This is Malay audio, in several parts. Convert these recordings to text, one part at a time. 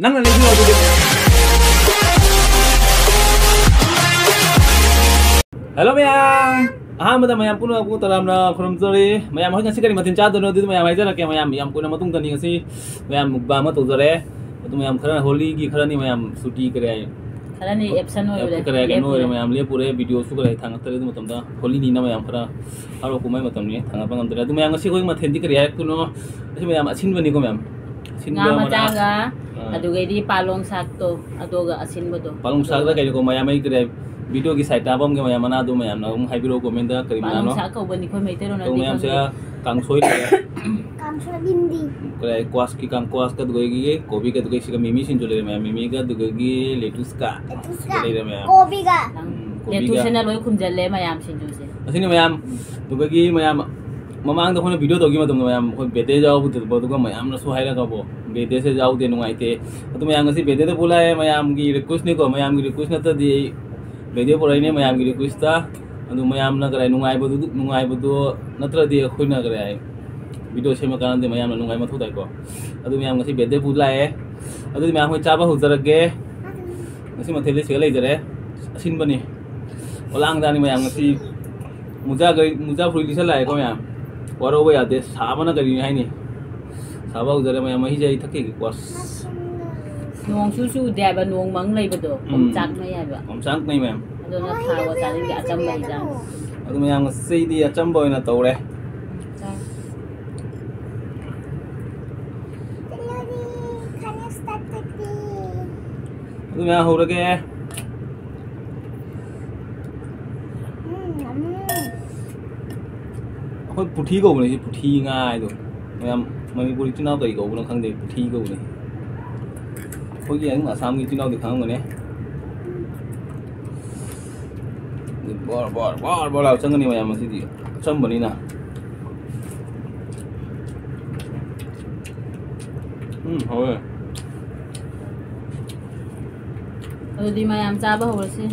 ꯅꯪꯅ ꯂꯩꯕꯤꯌꯣ ꯑꯗꯨꯗꯤ ꯍꯜꯂꯣ ꯃꯌꯥꯝ ꯑꯍꯥꯟꯕꯗ ꯃꯌꯥꯝ ꯄꯨꯟꯅ ꯇꯔꯥꯝꯅ ꯈꯨꯔꯨꯝꯖꯔꯤ ꯃꯌꯥꯝ ꯍꯧꯖꯤꯛ ꯉꯁꯤ ꯀꯔꯤ ꯃꯊꯦꯜ ꯆꯥꯗꯣꯏꯅꯣ ꯑꯗꯨꯗꯤ ꯃꯌꯥꯝ ꯍꯥꯏꯖꯔꯛꯀꯦ ꯃꯌꯥꯝ ꯌꯥꯝ ꯀꯨꯏꯅ ꯃꯇꯨꯡꯗꯅꯤ ꯉꯁꯤ ꯃꯌꯥꯝ ꯃꯨꯛꯕꯥꯡ ꯑꯃ ꯇꯧꯖꯔꯦ ꯑꯗꯨ ꯃꯌꯥꯝ ꯈꯔ ꯍꯣꯂꯤꯒꯤ ꯈꯔꯅꯤ ꯃꯌꯥꯝ ꯁꯨꯇꯤ ꯀꯔꯤ खरानी एब्सेंट होइबे करें कनो मैम ले पूरे वीडियो सु करे थांगतरे दु मतमदा होली ना मैम खरा हारो कुमाय मतमनि थांगबा ngandre दु मैम ngasi कोई मथेन दि करिया कुनो असी मैम असिनबनि को ma'am nga majaga adugaydi palong sakto adoga asinbado palong sakda kay ko ma'am ai करे वीडियो की साइड ताबम के मैम ना दु मैम ना हाइबिरो कमेंट दा करि मानो palong sak ko bani ko meitero na तो मैम से कांगसोय कांगसोय बिंदी करे क्वास की कांगक्वास का दुगई कोबी का दुगई सिका मिमी सिन जोले मैम मिमी का दुगई लेटुस का ले मैम कोबी का लेटुस ना लोय खुमजले मैम सिनजुसे असि मैम दुगई मैम ममांग द भिडियो तौगी मतम मैम बेदे जाओ बुद मैम सो हाइरगबो बेदे से जाओ दे नुंगाइते अदु मैम ngasi बेदे दे बुलाए मैम की रिक्वेस्ट नि को मैम की रिक्वेस्ट नत दि बेदे पुराइने मैम की रिक्वेस्ट ता अदु मैम ना करे नुंगाइबदु नत्र दि खोइना करे वीडियो सेम कारण दे मैम नुंगाइ मथु दाइ को अदु मैम ngasi बेदे बुलाए अदु मैम होय चाबा हुजरगे ngasi मथेले से लेजरे असिनबनि ओलांग दानि मैम ngasi मुजा फुइली से लाए को मैम वारो यादे साबना करी हाइनी साबा उजरे मैम ही जाई थके की क्वास नोंग सुसु देबा नोंग मंग लेबदो हमचाक नै हाबा हमचाक नै मैम अदोना थावा चानि दि अचम बनि जा अदु मैम सेदी अचम बोइना तौरे अदु मैम होरगे पुठी को बने पुठी गाय दो मैम मणिपुरी चिनाव कई को बनो खंगदे पुठी को बने होगी अंग आसाम की चिनाव दिखाऊं गने बार चंगनी मैम मसीदी चम बनी ना होय अदुदी मैम चाबा होरसे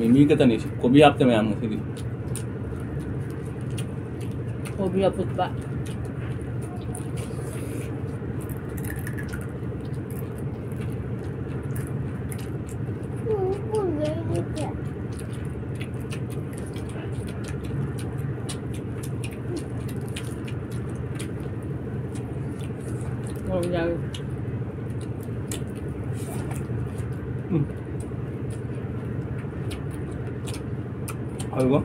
मिमी के तनी कोबी आपते मैम मसीदी कोबी अपुतबा Oh, yeah. Algo?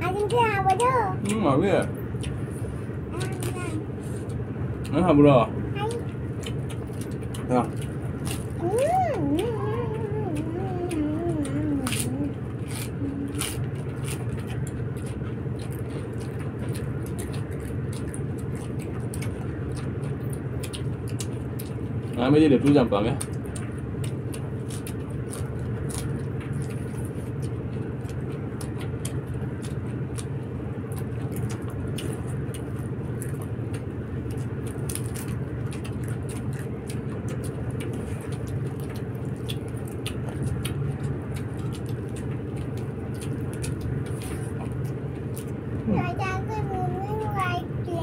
Anh chưa học rồi đó. Ngon biết à? Nó học rồi. Được. Mấy gì để chú giảm vào nhé. Người ta cái muốn cái kìa.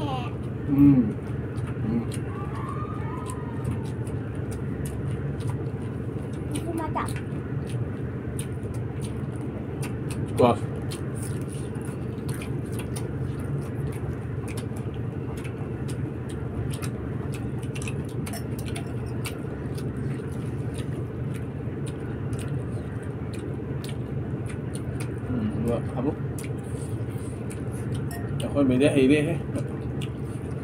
Wow. Habo. Thôi mình để hì đi hết.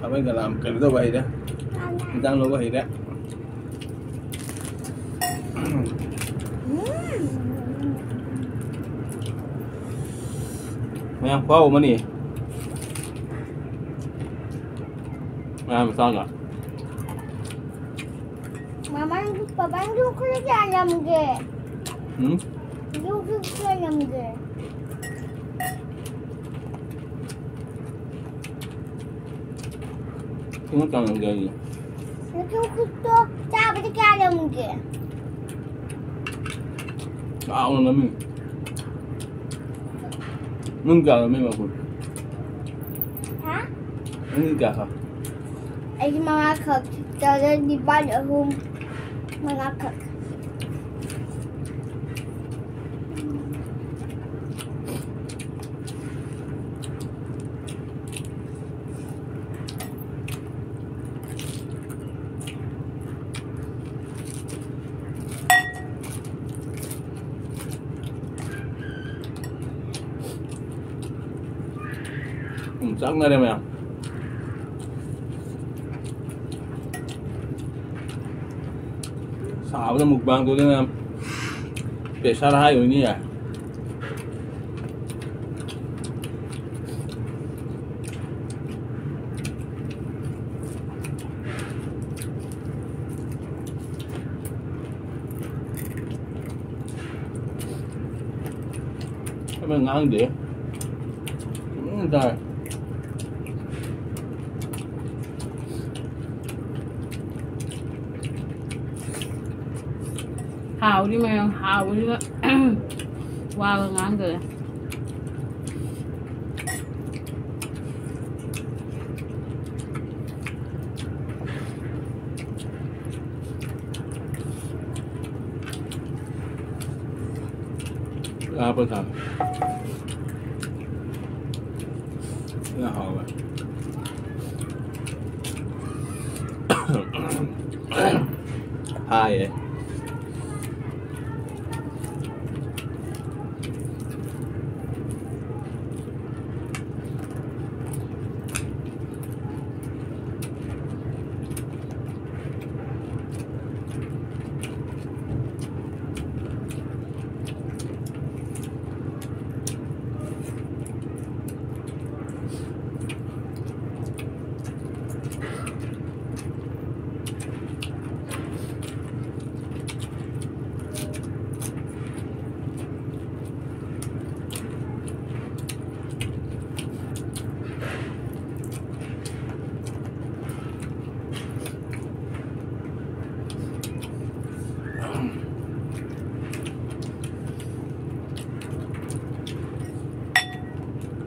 Không phải làm cái đó vậy đó. Đang lâu vậy đó. Mày có ổn nè. Làm sao vậy? Mama papa dulu kerja ayam ke? Dulu kerja ayam ke? Không cần làm gì. Dulu kerja siapa kerja ayam ke? Bạo là mình. Nâng cả là mình mà cũng. Hả? Nâng cả hả? Ay mama cooked Cara di balik mengakak. Chắc này đây mày. Sahabat mukbang tuh dengan spesial hari ini ya. Emang ngang deh. Entar. Hào đi mày, hào đi đó. Qua ngang rồi. Apa tak? Ya hào vậy. Hai vậy.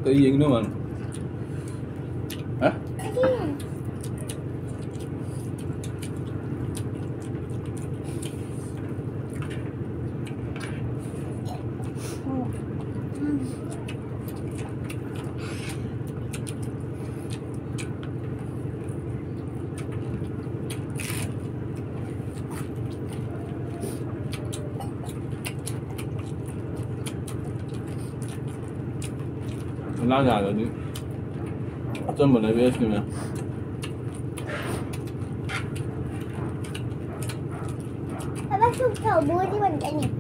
Tự nhiên nữa mà. Hả? Lá gà rồi đi. Chân mình lại biết kìa mẹ. Bác chụp thầu búa đi mình cái này.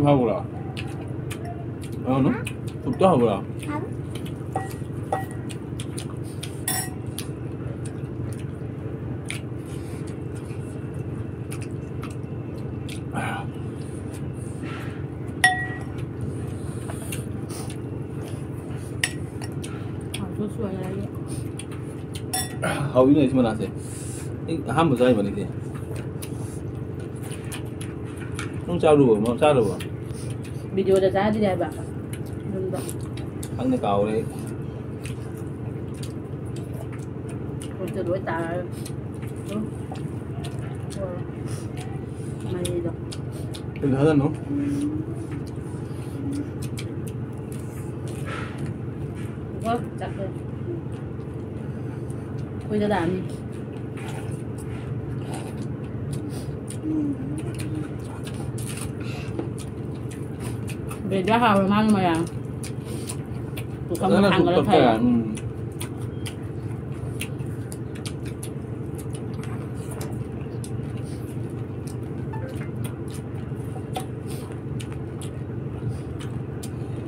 하고 라. 너? 또 하고 라. Hầu như này mà làm gì? Ham một giây mà đi. Không sao đủ mà sao đủ. Video dah jadi dah bang. Ăn cái cầu đi. Con chưa đuổi ta. Mày đâu? Cái thứ đó Có chắc rồi. Quay ra đàn đi. Beda kalau memang ya. Tukang makan kalau saya.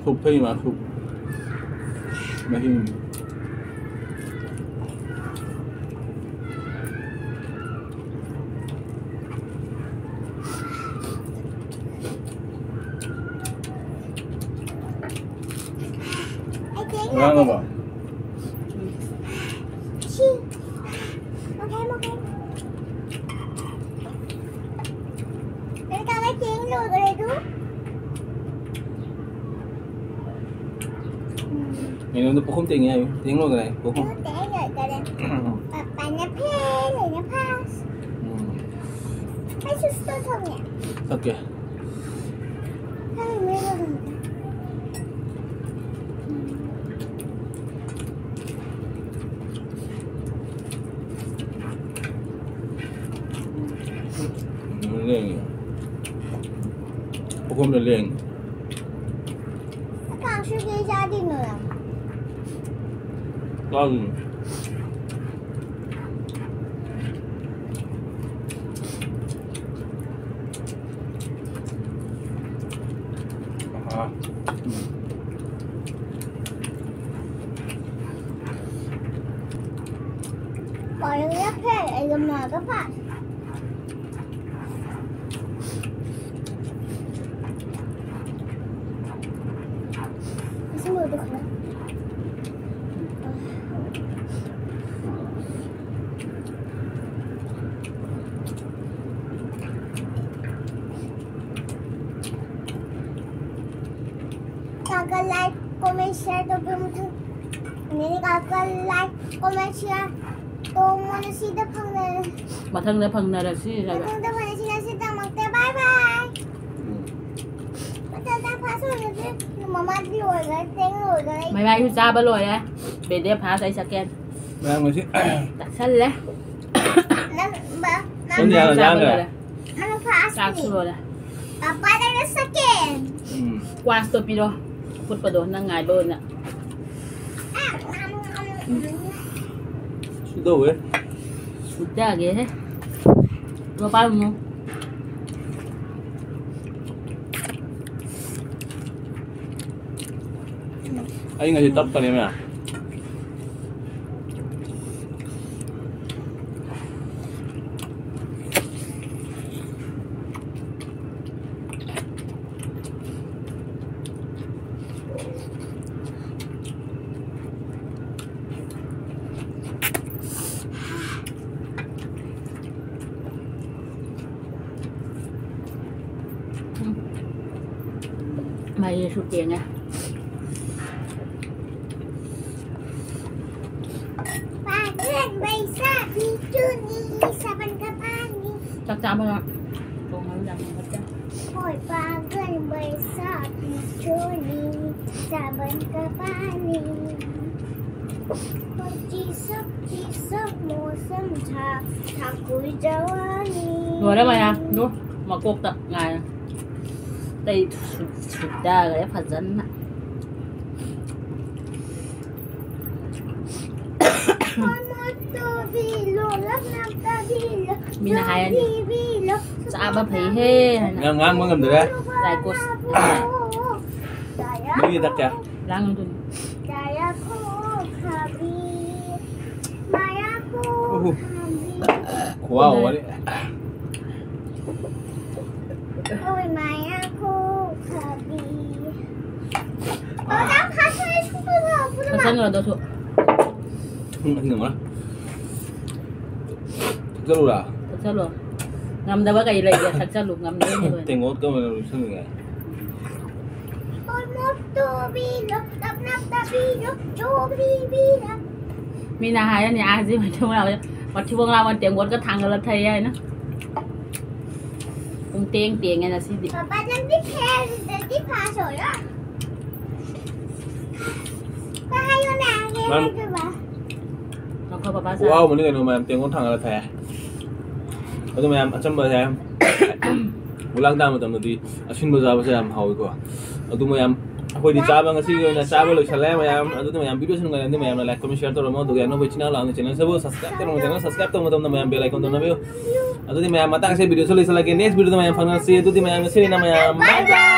Sup thay mà sup. Mà hình. Ngon không ạ? Ini untuk pokok tinggi ya, tinggi loh kan? Pokok. Papanya pen, ini pas. Ayo stop ya. Oke. Leng. Pokok leng. Càng suy nghĩ gia đình rồi à? Con. Có những cái phê ấy mà các bạn. Xin mời được không? Kakak like, comment, share to promote. Ini kakak like, comment, share. Tôi muốn xin được phần này. Mà thân là phần này là gì rồi? Thân được phần này xin được một cái bye bye. Bây giờ ta phá rồi chứ, mà mắt đi rồi cái tiếng rồi cái. Mày bay ra bao rồi đấy? Về đây phá giấy scan. Đang ngồi chứ. Đặt sẵn đấy. Con nhà là Giang rồi. Nó phá Giang rồi đấy. Papa đang là scan. Qua stop đi rồi. Phút vào đó nó ngài luôn ạ. Đâu ấy? Sudah gitu. Berapa mu? Anh ngasih top kali ya? Mày sụt tiền à? Chắc chắn không ạ? Con nói rằng là chắc. Hỏi ba gần bầy sa thì chưa đi, sa bên cả ba đi. Chỉ sắp mùa xuân thà, thà cuối dấu đi. Rồi đó mày à, đúng mà cuộc tập ngày đây sụt ra rồi phải dẫn ạ. Mình là hai anh sao ba thấy he ngang ngang mới ngầm được đấy. Dài cột Mấy gì tất cả? đang tuần Wow đấy. Ôi mày aku khabi. Orang khasnya itu apa? thật sự là đồ thuộc Anh ngừng đó. Rất là. thật sự luôn ngầm đâu có cái gì lại thật sự luôn ngầm đấy như vậy. Tên ngốt cơ mà sao người này. Ôi một tô bi lộc đập nắp ta bi lộc tô bi lộc. Mình là hai anh nhà gì mà chung nào mà chung nào mà tiếng quán có thằng là thầy ấy nó cũng tiếng này là gì đi. Papa đang đi theo đi phá rồi đó. Ba hai con nào nghe rồi bà. Nó không papa sao? Wow, mình cái mà tiếng ngốt thằng là thẻ. Ở tụi em trong bờ em. Ulang tama tama di asin mo sa em haway ko. Ở tụi em ako di chaba ngasi na chaba lo chala mayam adu tụi em video sunu ngani mayam na like comment share to mo do ano channel ang channel sabo subscribe to mo channel subscribe to mo tama mayam bell icon to na mo. Adu tụi em matang sa video so lagi next video tụi em final see adu tụi em see na mayam. Bye bye.